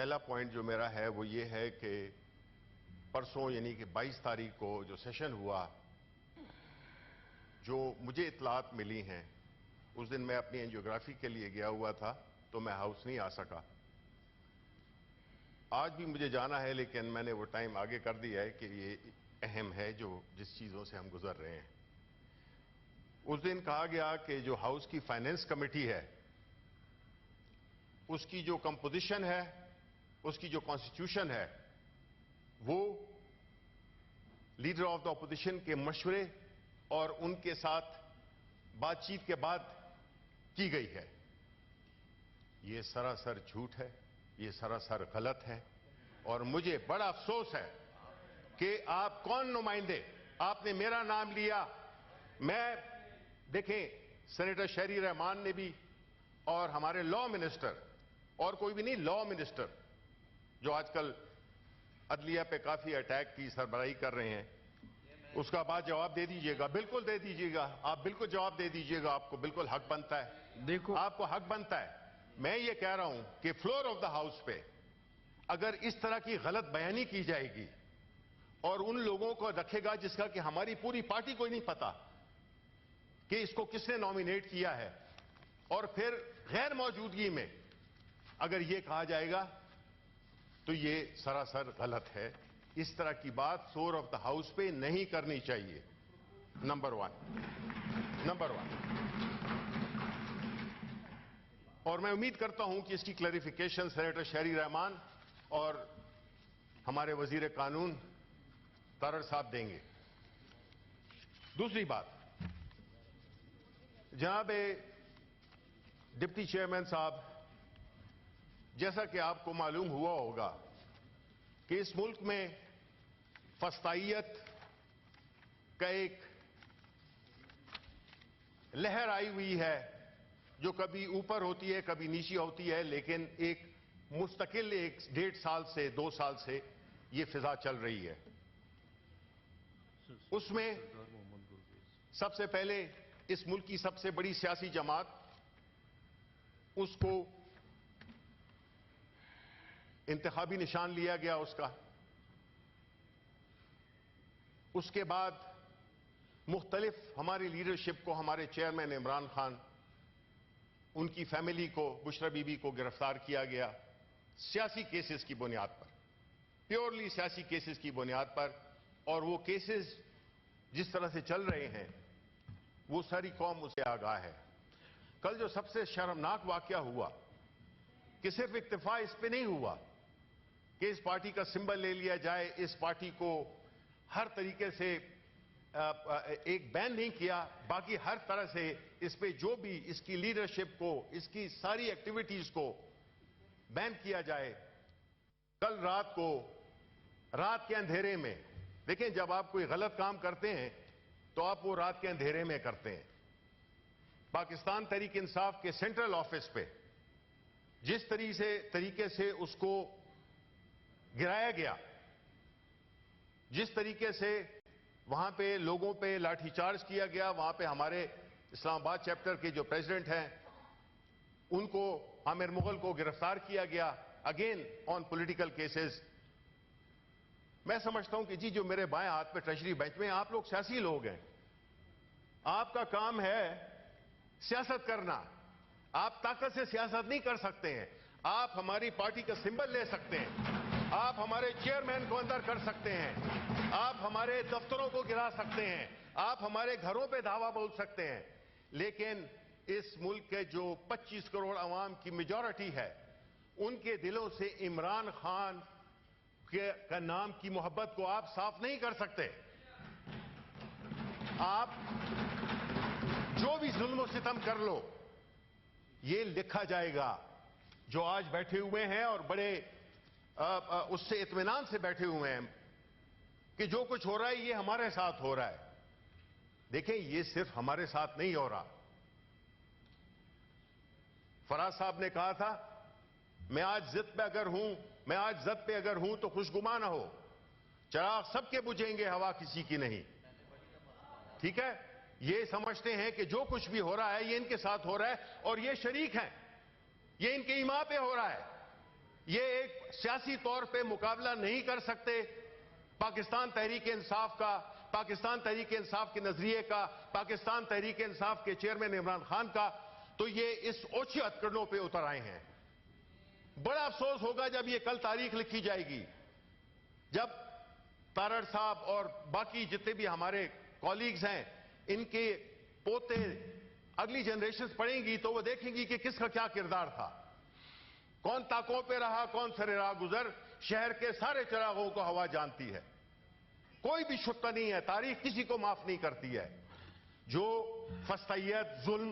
پہلا پوائنٹ جو میرا ہے وہ یہ ہے کہ پرسوں یعنی کہ 22 تاریخ کو جو سیشن ہوا، جو مجھے اطلاعات ملی ہیں، اس دن میں اپنی اینجیوگرافی کے لیے گیا ہوا تھا تو میں ہاؤس نہیں آ سکا۔ آج بھی مجھے جانا ہے لیکن میں نے وہ ٹائم آگے کر دیا ہے کہ یہ اہم ہے جو جس چیزوں سے ہم گزر رہے ہیں۔ اس دن کہا گیا کہ جو ہاؤس کی فائنینس کمیٹی ہے اس کی جو کمپوزیشن ہے، اس کی جو کانسٹیٹیوشن ہے، وہ لیڈر آف دا اپوزیشن کے مشورے اور ان کے ساتھ بات چیت کے بعد کی گئی ہے۔ یہ سراسر جھوٹ ہے، یہ سراسر غلط ہے، اور مجھے بڑا افسوس ہے کہ آپ کون نمائندے، آپ نے میرا نام لیا۔ میں دیکھیں، سینیٹر شہری رحمان نے بھی اور ہمارے لا منسٹر، اور کوئی بھی نہیں، لا منسٹر جو آج کل عدلیہ پہ کافی اٹیک کی سربراہی کر رہے ہیں، اس کا بعد جواب دے دیجئے گا، بالکل دے دیجئے گا، آپ بالکل جواب دے دیجئے گا، آپ کو بالکل حق بنتا ہے، دیکھو آپ کو حق بنتا ہے۔ میں یہ کہہ رہا ہوں کہ فلور آف دا ہاؤس پہ اگر اس طرح کی غلط بیانی کی جائے گی اور ان لوگوں کو رکھے گا جس کا کہ ہماری پوری پارٹی کو نہیں پتا کہ اس کو کس نے نامینیٹ کیا ہے، اور پھر غیر موجودگی میں اگر یہ کہا جائے گا تو یہ سراسر غلط ہے۔ اس طرح کی بات فلور آف دا ہاؤس پہ نہیں کرنی چاہیے، نمبر ون۔ اور میں امید کرتا ہوں کہ اس کی کلیریفیکیشن سینیٹر شہری رحمان اور ہمارے وزیر قانون تارڑ صاحب دیں گے۔ دوسری بات، جناب ڈپٹی چیئرمین صاحب، جیسا کہ آپ کو معلوم ہوا ہوگا کہ اس ملک میں فسطائیت کا ایک لہر آئی ہوئی ہے جو کبھی اوپر ہوتی ہے کبھی نیچے ہوتی ہے، لیکن ایک مستقل 1.5 سال سے 2 سال سے یہ فضا چل رہی ہے۔ اس میں سب سے پہلے اس ملک کی سب سے بڑی سیاسی جماعت، اس کو انتخابی نشان لیا گیا اس کا۔ اس کے بعد مختلف ہماری لیڈرشپ کو، ہمارے چیئرمین عمران خان، ان کی فیملی کو، بشرا بی بی کو گرفتار کیا گیا سیاسی کیسز کی بنیاد پر، پیورلی سیاسی کیسز کی بنیاد پر، اور وہ کیسز جس طرح سے چل رہے ہیں وہ ساری قوم اسے آگاہ ہے۔ کل جو سب سے شرمناک واقعہ ہوا کہ صرف اکتفا اس پہ نہیں ہوا کہ اس پارٹی کا سمبل لے لیا جائے، اس پارٹی کو ہر طریقے سے ایک بین نہیں کیا، باقی ہر طرح سے اس پہ جو بھی اس کی لیڈرشپ کو، اس کی ساری ایکٹیویٹیز کو بین کیا جائے۔ کل رات کو، رات کے اندھیرے میں، دیکھیں جب آپ کوئی غلط کام کرتے ہیں تو آپ وہ رات کے اندھیرے میں کرتے ہیں۔ پاکستان تحریک انصاف کے سینٹرل آفس پہ جس طریقے سے اس کو گرایا گیا، جس طریقے سے وہاں پہ لوگوں پہ لاٹھی چارج کیا گیا، وہاں پہ ہمارے اسلام آباد چیپٹر کے جو پریزیڈنٹ ہیں ان کو، عامر مغل کو گرفتار کیا گیا، اگین آن پولیٹیکل کیسز۔ میں سمجھتا ہوں کہ جی جو میرے بائیں ہاتھ پہ ٹریجری بینچ میں، آپ لوگ سیاسی لوگ ہیں، آپ کا کام ہے سیاست کرنا، آپ طاقت سے سیاست نہیں کر سکتے ہیں۔ آپ ہماری پارٹی کا سمبل لے سکتے ہیں، آپ ہمارے چیئرمین کو اندر کر سکتے ہیں، آپ ہمارے دفتروں کو گرا سکتے ہیں، آپ ہمارے گھروں پہ دھاوا بول سکتے ہیں، لیکن اس ملک کے جو 25 کروڑ عوام کی میجورٹی ہے، ان کے دلوں سے عمران خان کا نام کی محبت کو آپ صاف نہیں کر سکتے۔ آپ جو بھی ظلم و ستم کر لو، یہ لکھا جائے گا۔ جو آج بیٹھے ہوئے ہیں اور بڑے اس سے اطمینان سے بیٹھے ہوئے ہیں کہ جو کچھ ہو رہا ہے یہ ہمارے ساتھ ہو رہا ہے، دیکھیں یہ صرف ہمارے ساتھ نہیں ہو رہا۔ فراز صاحب نے کہا تھا میں آج ضد پہ اگر ہوں تو خوشگمان نہ ہو، چراغ سب کے بجھیں گے، ہوا کسی کی نہیں۔ ٹھیک ہے، یہ سمجھتے ہیں کہ جو کچھ بھی ہو رہا ہے یہ ان کے ساتھ ہو رہا ہے اور یہ شریک ہیں، یہ ان کے ایما پہ ہو رہا ہے۔ یہ ایک سیاسی طور پہ مقابلہ نہیں کر سکتے پاکستان تحریک انصاف کا، پاکستان تحریک انصاف کے نظریے کا، پاکستان تحریک انصاف کے چیئرمین عمران خان کا، تو یہ اس اوچھے ہتھکڑوں پہ اتر آئے ہیں۔ بڑا افسوس ہوگا جب یہ کل تاریخ لکھی جائے گی، جب تارڑ صاحب اور باقی جتنے بھی ہمارے کولیگز ہیں، ان کے پوتے اگلی جنریشنز پڑھیں گی تو وہ دیکھیں گی کہ کس کا کیا کردار تھا، کون طاقوں پہ رہا، کون سر راہ گزر۔ شہر کے سارے چراغوں کو ہوا جانتی ہے، کوئی بھی شکا نہیں ہے، تاریخ کسی کو معاف نہیں کرتی ہے۔ جو فسطائیت، ظلم،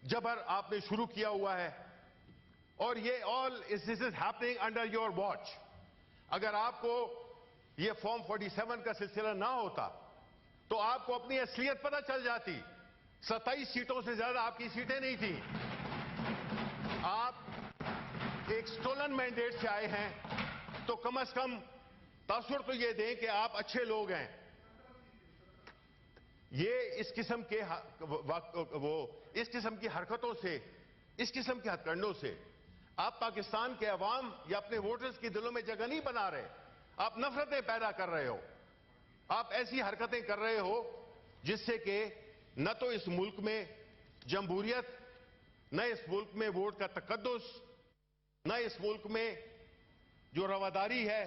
جبر آپ نے شروع کیا ہوا ہے، اور یہ all this is happening under your watch. اگر آپ کو یہ فارم 47 کا سلسلہ نہ ہوتا تو آپ کو اپنی اصلیت پتہ چل جاتی۔ 27 سیٹوں سے زیادہ آپ کی سیٹیں نہیں تھیں، آپ ایک سٹولن مینڈیٹ سے آئے ہیں، تو کم از کم تاثر تو یہ دیں کہ آپ اچھے لوگ ہیں۔ یہ اس قسم کے اس قسم کی حرکتوں سے، اس قسم کے ہتھ کنڈوں سے آپ پاکستان کے عوام یا اپنے ووٹرز کی دلوں میں جگہ نہیں بنا رہے، آپ نفرتیں پیدا کر رہے ہو، آپ ایسی حرکتیں کر رہے ہو جس سے کہ نہ تو اس ملک میں جمہوریت، نہ اس ملک میں ووٹ کا تقدس، نہ اس ملک میں جو رواداری ہے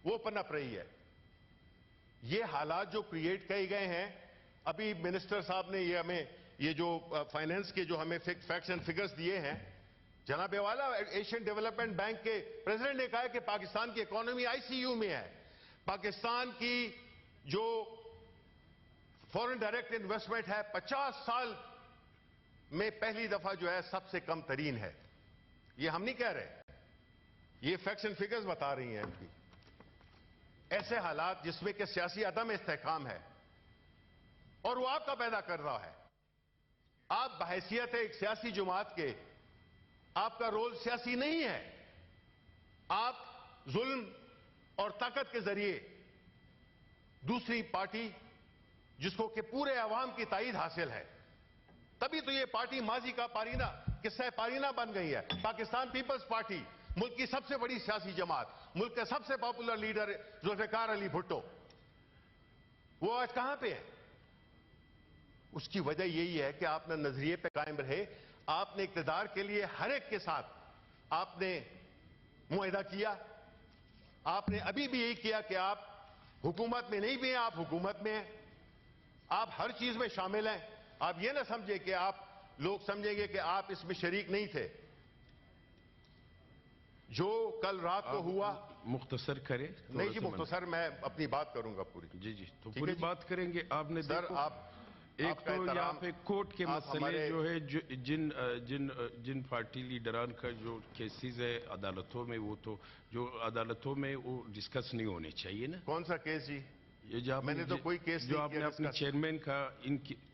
وہ پنپ رہی ہے۔ یہ حالات جو کریٹ کیے گئے ہیں، ابھی منسٹر صاحب نے یہ ہمیں یہ جو فائنینس کے جو ہمیں فیکٹس اینڈ فگرز دیے ہیں، جناب والا ایشین ڈیولپمنٹ بینک کے پریزیڈنٹ نے کہا کہ پاکستان کی اکانومی آئی سی یو میں ہے، پاکستان کی جو فورن ڈائریکٹ انویسٹمنٹ ہے 50 سال میں پہلی دفعہ جو ہے سب سے کم ترین ہے۔ یہ ہم نہیں کہہ رہے، یہ فیکٹس اینڈ فگرز بتا رہی ہیں ان کی۔ ایسے حالات جس میں کہ سیاسی عدم استحکام ہے اور وہ آپ کا پیدا کر رہا ہے۔ آپ بحیثیت ایک سیاسی جماعت کے، آپ کا رول سیاسی نہیں ہے، آپ ظلم اور طاقت کے ذریعے دوسری پارٹی جس کو کہ پورے عوام کی تائید حاصل ہے، تبھی تو یہ پارٹی ماضی کا پارینہ، قصہ پارینہ بن گئی ہے۔ پاکستان پیپلز پارٹی ملک کی سب سے بڑی سیاسی جماعت، ملک کا سب سے پاپولر لیڈر ذوالفقار علی بھٹو، وہ آج کہاں پہ ہے؟ اس کی وجہ یہی ہے کہ آپ نے نظریے پہ قائم رہے، آپ نے اقتدار کے لیے ہر ایک کے ساتھ آپ نے معاہدہ کیا، آپ نے ابھی بھی یہی کیا کہ آپ حکومت میں نہیں بھی ہیں، آپ حکومت میں ہیں، آپ ہر چیز میں شامل ہیں۔ آپ یہ نہ سمجھے کہ آپ لوگ سمجھیں گے کہ آپ اس میں شریک نہیں تھے۔ جو کل رات کو ہوا، مختصر کریں۔ نہیں جی مختصر، میں اپنی بات کروں گا پوری۔ جی تو پوری بات کریں گے۔ آپ نے سر ایک تو یہاں پہ کورٹ کے مسئلے جو ہے، جن پارٹی لیڈران کا جو کیسز ہے عدالتوں میں، وہ تو جو عدالتوں میں وہ ڈسکس نہیں ہونے چاہیے نا۔ کون سا کیس جی؟ یہ میں نے تو کوئی کیس نہیں جو آپ نے اپنے چیئرمین کا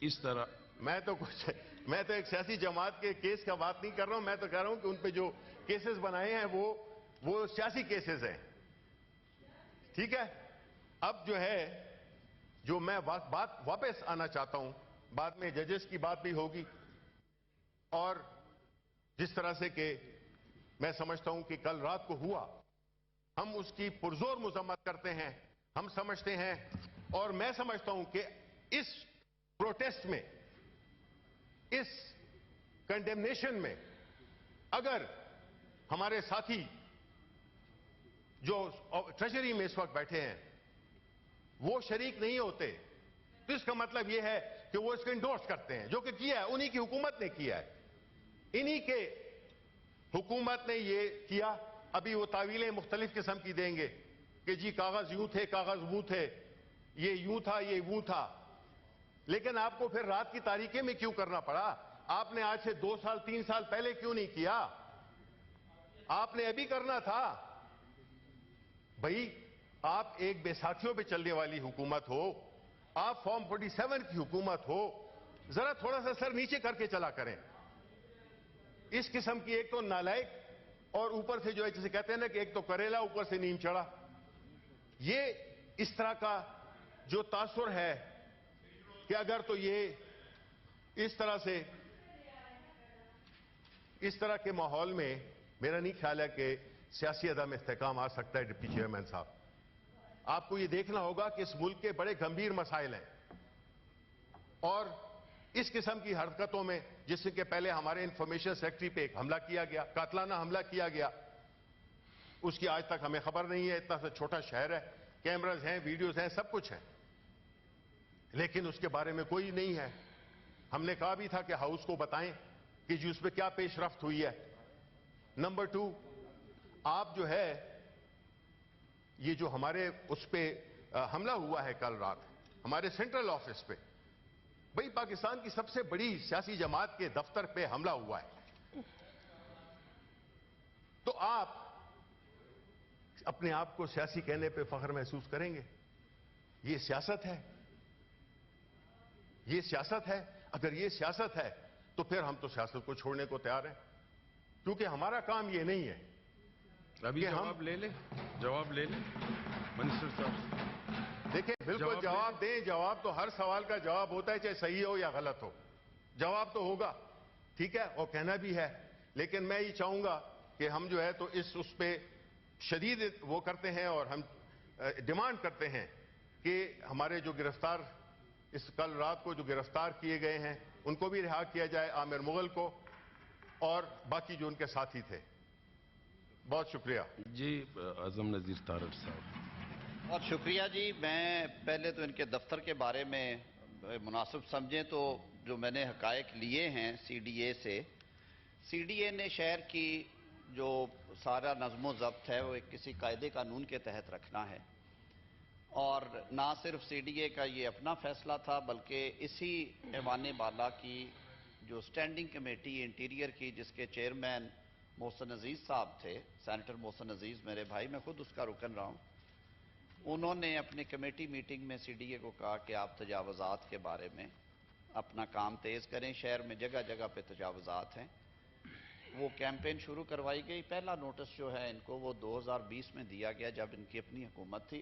اس طرح، میں تو ایک سیاسی جماعت کے کیس کا بات نہیں کر رہا ہوں، میں تو کہہ رہا ہوں کہ ان پہ جو کیسز بنائے ہیں وہ سیاسی کیسز ہیں، ٹھیک ہے۔ اب جو ہے، جو میں بات واپس آنا چاہتا ہوں، بعد میں ججز کی بات بھی ہوگی، اور جس طرح سے کہ میں سمجھتا ہوں کہ کل رات کو ہوا، ہم اس کی پرزور مذمت کرتے ہیں، ہم سمجھتے ہیں، اور میں سمجھتا ہوں کہ اس پروٹیسٹ میں، اس کنڈیمنیشن میں اگر ہمارے ساتھی جو ٹریجری میں اس وقت بیٹھے ہیں وہ شریک نہیں ہوتے تو اس کا مطلب یہ ہے کہ وہ اس کو انڈورس کرتے ہیں، جو کہ کیا ہے، انہی کی حکومت نے کیا ہے، انہی کے حکومت نے یہ کیا۔ ابھی وہ تعویلیں مختلف قسم کی دیں گے کہ جی کاغذ یوں تھے، کاغذ وہ تھے، یہ یوں تھا، یہ وہ تھا، لیکن آپ کو پھر رات کی تاریکی میں کیوں کرنا پڑا؟ آپ نے آج سے 2 سال 3 سال پہلے کیوں نہیں کیا؟ آپ نے ابھی کرنا تھا بھائی۔ آپ ایک بیساکھیوں پہ چلنے والی حکومت ہو، آپ فارم 47 کی حکومت ہو، ذرا تھوڑا سا سر نیچے کر کے چلا کریں۔ اس قسم کی ایک تو نالائق، اور اوپر سے جو ہے جسے کہتے ہیں نا کہ ایک تو کریلا اوپر سے نیم چڑھا، یہ اس طرح کا جو تاثر ہے کہ اگر تو یہ اس طرح سے، اس طرح کے ماحول میں میرا نہیں خیال ہے کہ سیاسی عدم استحکام آ سکتا ہے ڈپٹی چیئرمین صاحب. آپ کو یہ دیکھنا ہوگا کہ اس ملک کے بڑے گمبھیر مسائل ہیں اور اس قسم کی حرکتوں میں جس کے پہلے ہمارے انفارمیشن سیکرٹری پہ ایک حملہ کیا گیا, قاتلانہ حملہ کیا گیا, اس کی آج تک ہمیں خبر نہیں ہے. اتنا سا چھوٹا شہر ہے, کیمراز ہیں, ویڈیوز ہیں, سب کچھ ہیں, لیکن اس کے بارے میں کوئی نہیں ہے. ہم نے کہا بھی تھا کہ ہاؤس کو بتائیں کہ جی اس پہ کیا پیش رفت ہوئی ہے. نمبر 2, آپ جو ہے یہ جو ہمارے اس پہ حملہ ہوا ہے کل رات ہمارے سینٹرل آفس پہ, بھئی پاکستان کی سب سے بڑی سیاسی جماعت کے دفتر پہ حملہ ہوا ہے, تو آپ اپنے آپ کو سیاسی کہنے پہ فخر محسوس کریں گے؟ یہ سیاست ہے, یہ سیاست ہے. اگر یہ سیاست ہے تو پھر ہم تو سیاست کو چھوڑنے کو تیار ہیں, کیونکہ ہمارا کام یہ نہیں ہے. ابھی جواب لے لیں, جواب لے لیں منسٹر صاحب. دیکھیں بالکل جواب دیں. جواب تو ہر سوال کا جواب ہوتا ہے, چاہے صحیح ہو یا غلط ہو, جواب تو ہوگا, ٹھیک ہے, اور کہنا بھی ہے. لیکن میں یہ چاہوں گا کہ ہم جو ہے تو اس پہ شدید وہ کرتے ہیں اور ہم ڈیمانڈ کرتے ہیں کہ ہمارے جو گرفتار اس کل رات کو جو گرفتار کیے گئے ہیں ان کو بھی رہا کیا جائے, عامر مغل کو اور باقی جو ان کے ساتھی تھے. بہت شکریہ. جی اعظم نذیر تارڑ صاحب. بہت شکریہ جی. میں پہلے تو ان کے دفتر کے بارے میں مناسب سمجھیں تو جو میں نے حقائق لیے ہیں سی ڈی اے سے, سی ڈی اے نے شہر کی جو سارا نظم و ضبط ہے وہ ایک کسی قاعدے قانون کے تحت رکھنا ہے, اور نہ صرف سی ڈی اے کا یہ اپنا فیصلہ تھا بلکہ اسی ایوان بالا کی جو سٹینڈنگ کمیٹی انٹیریئر کی جس کے چیئرمین محسن عزیز صاحب تھے, سینیٹر محسن عزیز میرے بھائی, میں خود اس کا رکن رہا ہوں, انہوں نے اپنی کمیٹی میٹنگ میں سی ڈی اے کو کہا کہ آپ تجاوزات کے بارے میں اپنا کام تیز کریں. شہر میں جگہ جگہ پہ تجاوزات ہیں. وہ کیمپین شروع کروائی گئی. پہلا نوٹس جو ہے ان کو وہ 2020 میں دیا گیا جب ان کی اپنی حکومت تھی.